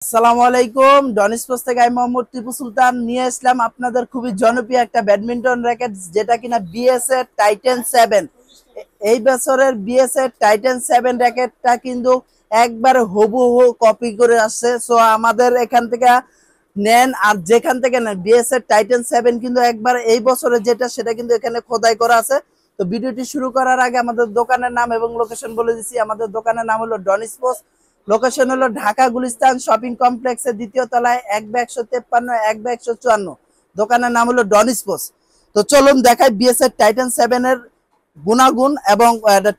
আসসালামু আলাইকুম। ডনিসপোর্টস থেকে আমি মোহাম্মদ টিপু সুলতান নিয়ে আসলাম আপনাদের খুবই জনপ্রিয় একটা ব্যাডমিন্টন র্যাকেট, যেটা কিনা বিএস এর টাইটান 7। এই বছরের বিএস এর টাইটান 7 র্যাকেটটা কিন্তু একবারে হুবহু কপি করে আসছে। সো আমাদের এখান থেকে নেন, আর যেখান থেকে নেন বিএস এর টাইটান 7 কিন্তু একবার এই বছরের যেটা সেটা কিন্তু এখানে খোদাই করা আছে। তো ভিডিওটি শুরু করার আগে আমাদের দোকানের নাম এবং লোকেশন বলে দিচ্ছি। আমাদের দোকানের নাম হলো ডনিসপোর্টস, লোকেশন হলো ঢাকা গুলিস্তান শপিং কমপ্লেক্সের দ্বিতীয় তলায় 1/153 1/154। দোকানের নাম হলো ডনিসপোর্টস। তো চলুন দেখাই বিএস এর টাইটান 7 এর গুণাগুণ এবং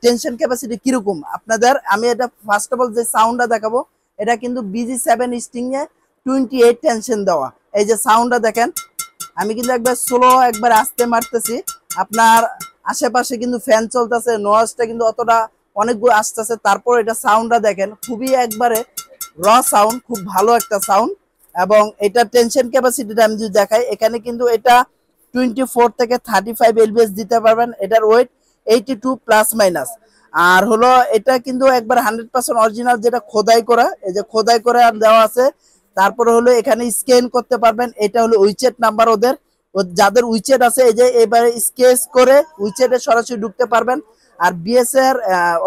টেনশন ক্যাপাসিটি কিরকম আপনাদের। আমি এটা ফার্স্ট অফ অল যে সাউন্ডটা দেখাবো, এটা কিন্তু BG7 স্টিং এ 28 টেনশন দেওয়া। এই যে সাউন্ডটা দেখেন, আমি কিন্তু একবার স্লো একবার আস্তে মারতেছি। আপনার আশেপাশে কিন্তু ফ্যান চলতেছে, নয়েজটা কিন্তু অতটা অনেকগুলো আসতেছে, তারপর এটা সাউন্ডটা দেখেন খুবই একবারে র সাউন্ড, খুব ভালো একটা সাউন্ড। এবং এটা টেনশন ক্যাপাসিটিটা আমি যদি দেখাই, এখানে কিন্তু এটা 24 থেকে 35 এলবিএস দিতে পারবেন। এটার ওয়েট 82 প্লাস মাইনাস। আর হলো এটা কিন্তু একবার 100% অরিজিনাল, যেটা খোদাই করা, এই যে খোদাই করে আর দেওয়া আছে। তারপরে হলো এখানে স্ক্যান করতে পারবেন, এটা হলো উইচেট নাম্বার ওদের, যাদের উইচেট আছে এই যে এবারে স্কেচ করে উইচেটে সরাসরি ঢুকতে পারবেন। আর বিএস এর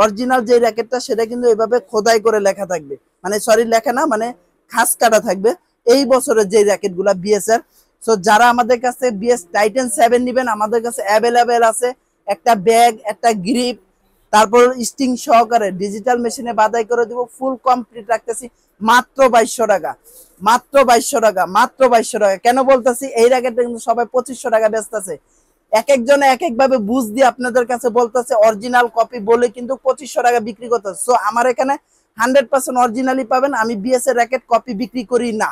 অরিজিনাল যে র্যাকেটটা সেটা কিন্তু এভাবে খোদাই করে লেখা থাকবে, মানে সরি লেখা না, মানে খাস কাটা থাকবে এই বছরের যে র্যাকেটগুলা বিএস এর। সো যারা আমাদের কাছে বিএস টাইটান 7 নেবেন, আমাদের কাছে অ্যাভেলেবেল আছে একটা ব্যাগ, একটা গ্রিপ, তারপর স্টিং সহকারে ডিজিটাল মেশিনে বাদাই করে দিব, ফুল কমপ্লিট রাখতেছি মাত্র 2200 টাকা। মাত্র 2200 টাকা, মাত্র 2200 টাকা। কেন বলতেছি, এই র্যাকেটটা কিন্তু সবাই 2500 টাকা বেচতেছে। এক একজনে এক এক ভাবে বুঝ দিয়ে আপনাদের কাছে বলতেছে অরিজিনাল কপি বলে কিন্তু 2500 টাকা বিক্রি করতেছে। সো আমার এখানে 100% অরিজিনালি পাবেন। আমি বিএস এর র্যাকেট কপি বিক্রি করি না,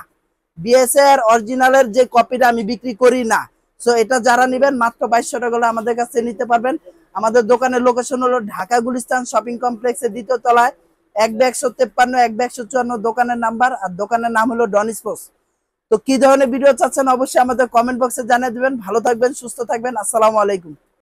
বিএস এর অরিজিনালের যে কপিটা আমি বিক্রি করি না। সো এটা যারা নেবেন মাত্র 2200 টাকা হলে আমাদের কাছে নিতে পারবেন। আমাদের দোকানের লোকেশন হলো ঢাকা গুলিস্তান শপিং কমপ্লেক্সের দ্বিতীয় তলায় 1/153 1/154 দোকানের নাম্বার, আর দোকানের নাম হলো ডনিসপোর্টস। তো কি ধরনের ভিডিও চাচ্ছেন অবশ্যই আমাদের কমেন্ট বক্সে জানিয়ে দিবেন। ভালো থাকবেন, সুস্থ থাকবেন। আসসালামু আলাইকুম।